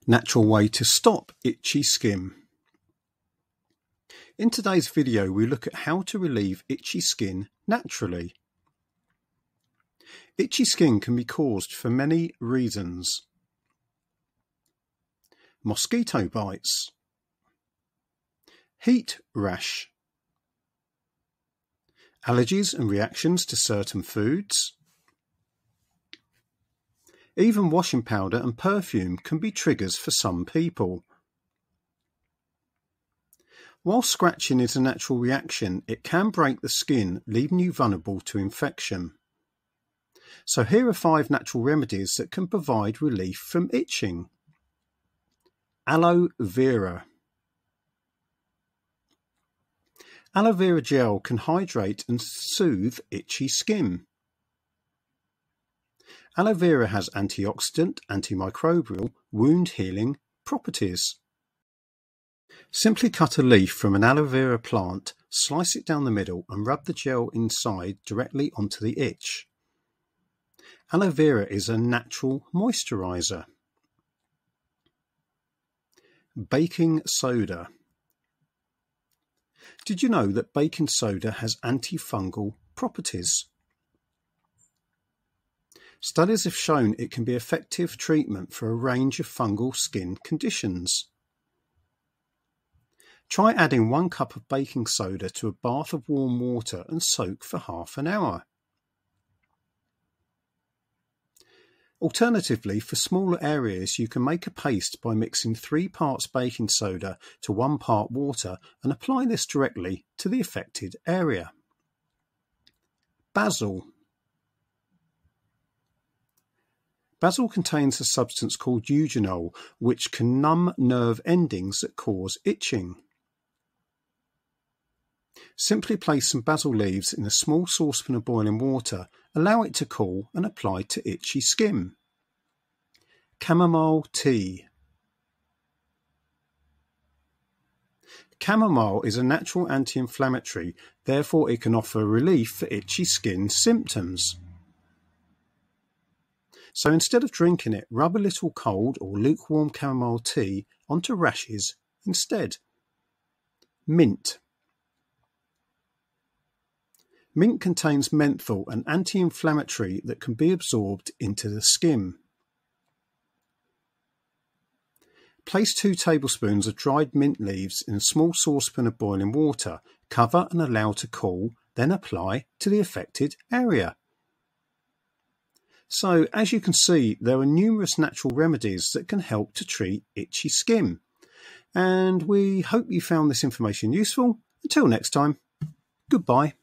Natural way to stop itchy skin. In today's video, we look at how to relieve itchy skin naturally. Itchy skin can be caused for many reasons. Mosquito bites, heat rash, allergies and reactions to certain foods. Even washing powder and perfume can be triggers for some people. While scratching is a natural reaction, it can break the skin, leaving you vulnerable to infection. So here are 5 natural remedies that can provide relief from itching. Aloe Vera. Aloe vera gel can hydrate and soothe itchy skin. Aloe vera has antioxidant, antimicrobial, wound healing properties. Simply cut a leaf from an aloe vera plant, slice it down the middle and rub the gel inside directly onto the itch. Aloe vera is a natural moisturizer. Baking soda. Did you know that baking soda has antifungal properties? Studies have shown it can be effective treatment for a range of fungal skin conditions. Try adding 1 cup of baking soda to a bath of warm water and soak for half an hour. Alternatively, for smaller areas, you can make a paste by mixing 3 parts baking soda to 1 part water and apply this directly to the affected area. Basil. Basil contains a substance called eugenol, which can numb nerve endings that cause itching. Simply place some basil leaves in a small saucepan of boiling water, allow it to cool and apply to itchy skin. Chamomile tea. Chamomile is a natural anti-inflammatory, therefore it can offer relief for itchy skin symptoms. So instead of drinking it, rub a little cold or lukewarm chamomile tea onto rashes instead. Mint. Mint contains menthol, an anti-inflammatory that can be absorbed into the skin. Place 2 tablespoons of dried mint leaves in a small saucepan of boiling water, cover and allow to cool, then apply to the affected area. So, as you can see, there are numerous natural remedies that can help to treat itchy skin. And we hope you found this information useful. Until next time, goodbye.